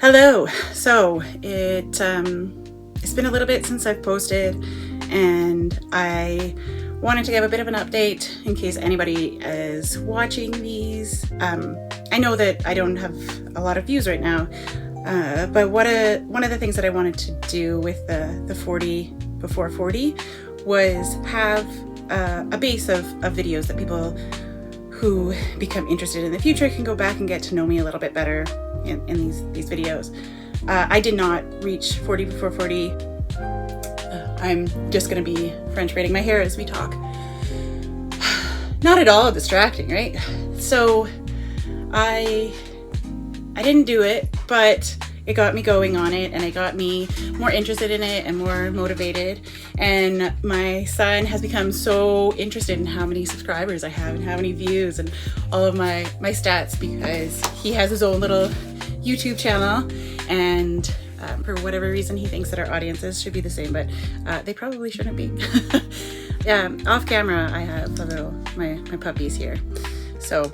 Hello. So it's been a little bit since I've posted, and I wanted to give a bit of an update in case anybody is watching these. I know that I don't have a lot of views right now, but one of the things that I wanted to do with the 40 before 40 was have a base of videos that people who become interested in the future can go back and get to know me a little bit better in these videos. I did not reach 40 before 40. I'm just gonna be French braiding my hair as we talk. Not at all distracting, right? So I didn't do it, but it got me going on it, and it got me more interested in it and more motivated. And my son has become so interested in how many subscribers I have and how many views and all of my stats, because he has his own little YouTube channel, and for whatever reason he thinks that our audiences should be the same, but they probably shouldn't be. Yeah, off camera I have my puppies here. So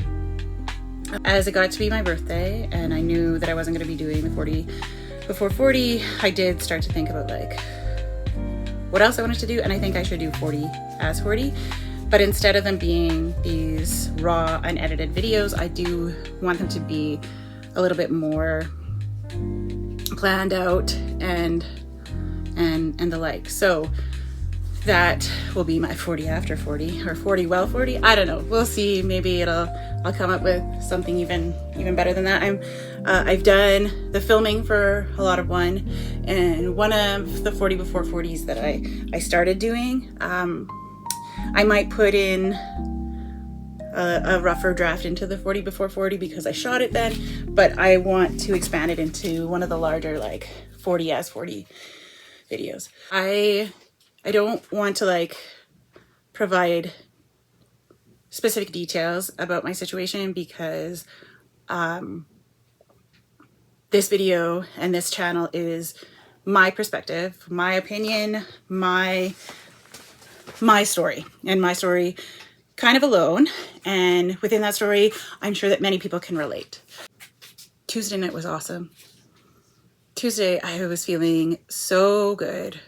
as it got to be my birthday and I knew that I wasn't going to be doing the 40 before 40, I did start to think about like what else I wanted to do, and I think I should do 40 as 40. But instead of them being these raw, unedited videos, I do want them to be a little bit more planned out and the like. So that will be my 40 after 40, or 40 well 40. I don't know. We'll see. Maybe I'll come up with something even better than that. I've done the filming for a lot of one, and one of the 40 before 40s that I started doing, I might put in a rougher draft into the 40 before 40 because I shot it then, but I want to expand it into one of the larger like 40 as 40 videos. I don't want to like provide specific details about my situation because this video and this channel is my perspective, my opinion, my story, and my story kind of alone. And within that story, I'm sure that many people can relate. Tuesday night was awesome. Tuesday, I was feeling so good.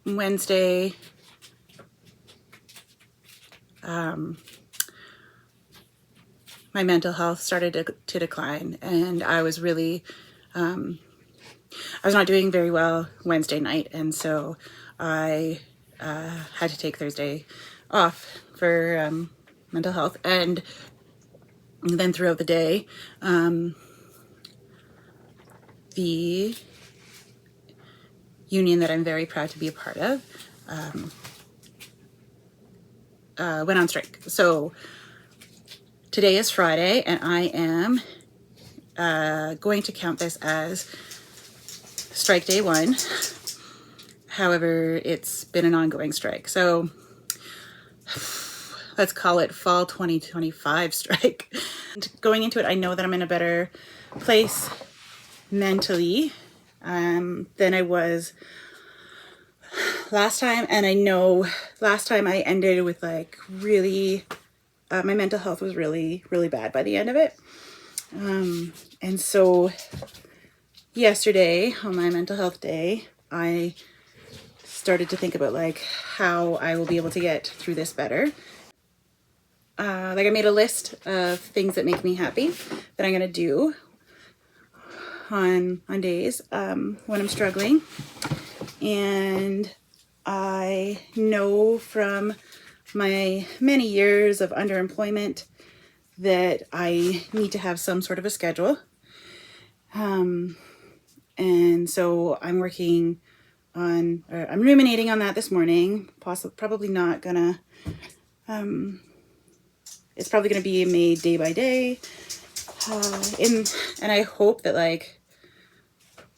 Wednesday, my mental health started to decline, and I was really, I was not doing very well Wednesday night, and so I had to take Thursday off for mental health. And then throughout the day, the union that I'm very proud to be a part of went on strike. So today is Friday, and I am going to count this as strike day 1. However, it's been an ongoing strike. So let's call it fall 2025 strike. And going into it, I know that I'm in a better place mentally than I was last time. And I know last time I ended with like really, my mental health was really, really bad by the end of it. And so yesterday on my mental health day, I started to think about like how I will be able to get through this better. Like I made a list of things that make me happy that I'm gonna do on days when I'm struggling. And I know from my many years of underemployment that I need to have some sort of a schedule. And so I'm working on, or I'm ruminating on that this morning. Probably not gonna, it's probably gonna be made day by day. And I hope that like,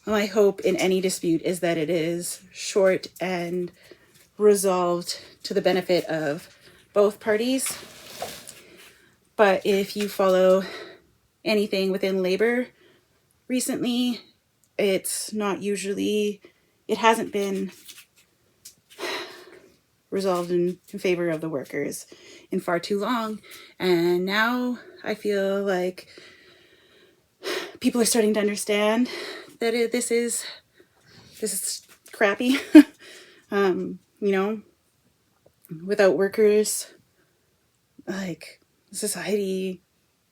my hope in any dispute is that it is short and resolved to the benefit of both parties. But if you follow anything within labor recently, it's not usually, it hasn't been resolved in favor of the workers in far too long. And now I feel like people are starting to understand that this is crappy. Without workers, like, society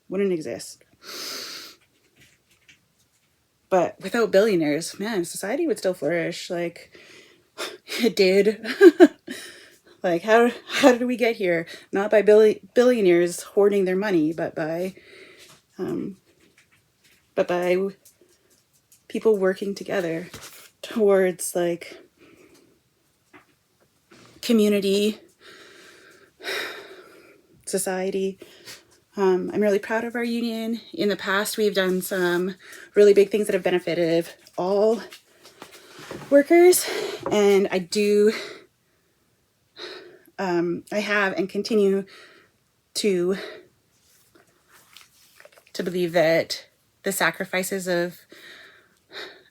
wouldn't exist. But without billionaires, man, society would still flourish. Like, it did. Like, how did we get here? Not by billionaires hoarding their money, but by people working together towards, like, community, society. I'm really proud of our union. In the past, we've done some really big things that have benefited all workers, and I have and continue to believe that the sacrifices of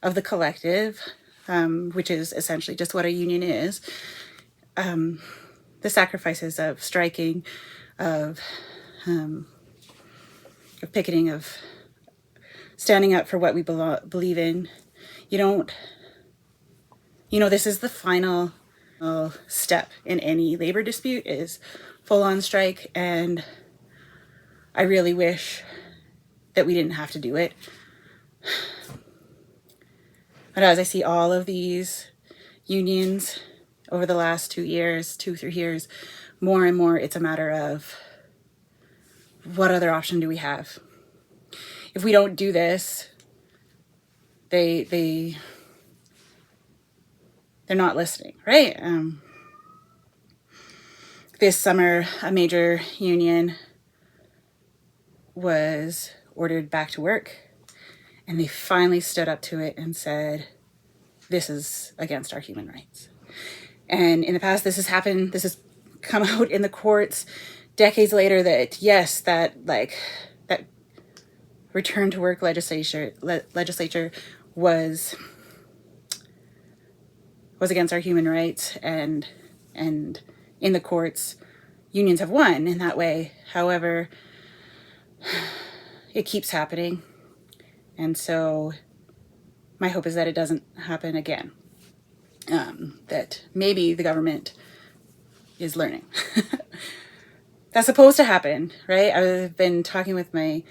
the collective, which is essentially just what a union is, the sacrifices of striking, of picketing, of standing up for what we believe in. This is the final step in any labor dispute, is full-on strike, and I really wish that we didn't have to do it. But as I see all of these unions over the last 2 years, 3 years, more and more, it's a matter of what other option do we have? If we don't do this, they're not listening, right? This summer, a major union was ordered back to work, and they finally stood up to it and said, this is against our human rights. And in the past, this has happened, this has come out in the courts decades later, that yes, that return to work legislature was against our human rights, and in the courts, unions have won in that way. However, it keeps happening, and so my hope is that it doesn't happen again. That maybe the government is learning. That's supposed to happen, right? I've been talking with my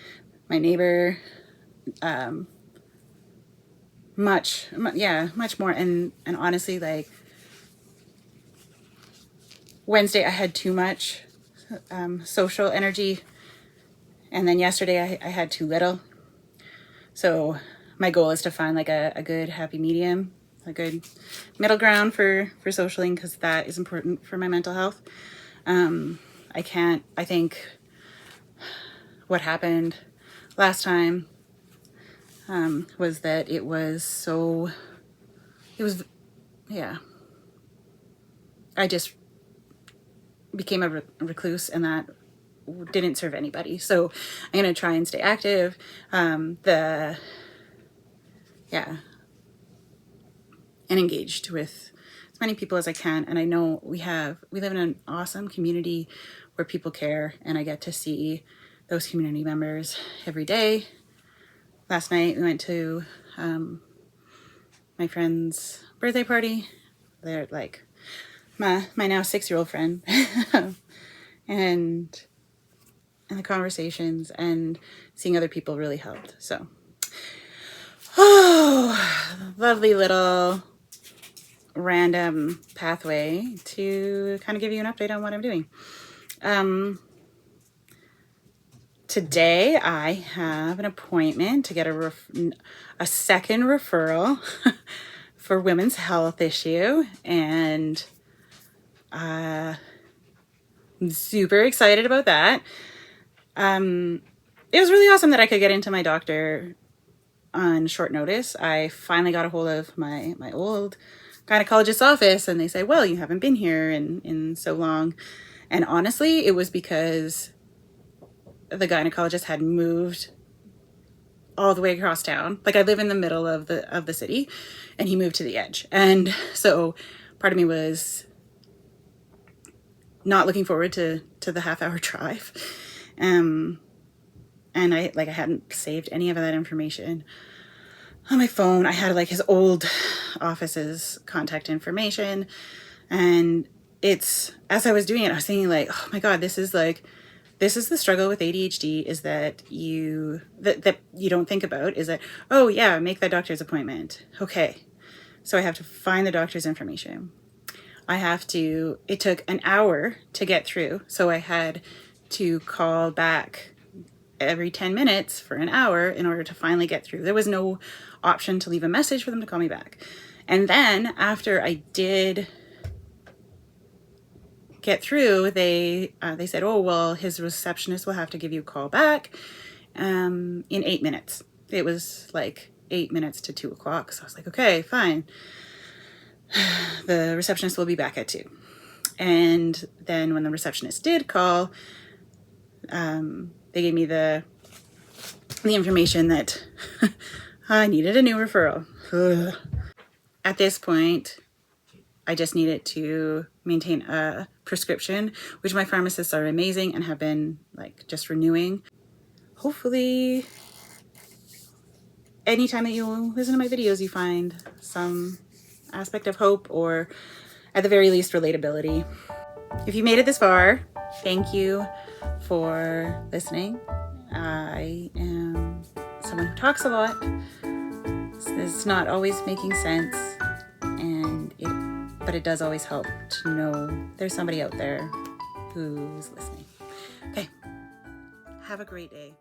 neighbor, much more, and honestly, like, Wednesday I had too much social energy, and then yesterday I had too little. So my goal is to find like a good happy medium, a good middle ground for socialing, because that is important for my mental health. I think what happened last time was that I just became a recluse, and that didn't serve anybody. So I'm going to try and stay active. And engaged with as many people as I can. And I know we live in an awesome community where people care, and I get to see those community members every day. Last night we went to my friend's birthday party. They're like my now 6-year-old friend. and the conversations and seeing other people really helped. So, lovely little random pathway to kind of give you an update on what I'm doing. Today I have an appointment to get a second referral for women's health issue, and I'm super excited about that. It was really awesome that I could get into my doctor on short notice. I finally got a hold of my old gynecologist's office, and they say, well, you haven't been here in so long. And honestly, it was because the gynecologist had moved all the way across town. Like, I live in the middle of the city, and he moved to the edge. And so part of me was not looking forward to the half-hour drive. And I hadn't saved any of that information on my phone. I had like his old office's contact information, and as I was doing it, I was thinking like, oh my God, this is the struggle with ADHD, is that you don't think about is that, oh yeah, make that doctor's appointment. Okay. So I have to find the doctor's information. It took an hour to get through. So I had to call back every 10 minutes for an hour in order to finally get through. There was no option to leave a message for them to call me back. And then after I did get through, they said, oh, well, his receptionist will have to give you a call back in 8 minutes. It was like 8 minutes to 2 o'clock. So I was like, okay, fine. The receptionist will be back at 2. And then when the receptionist did call, they gave me the information that I needed a new referral. At this point, I just needed to maintain a prescription, which my pharmacists are amazing and have been like just renewing. Hopefully, anytime that you listen to my videos, you find some aspect of hope, or at the very least, relatability. If you made it this far, thank you for listening. I am someone who talks a lot. It's not always making sense, but it does always help to know there's somebody out there who's listening. Okay, have a great day.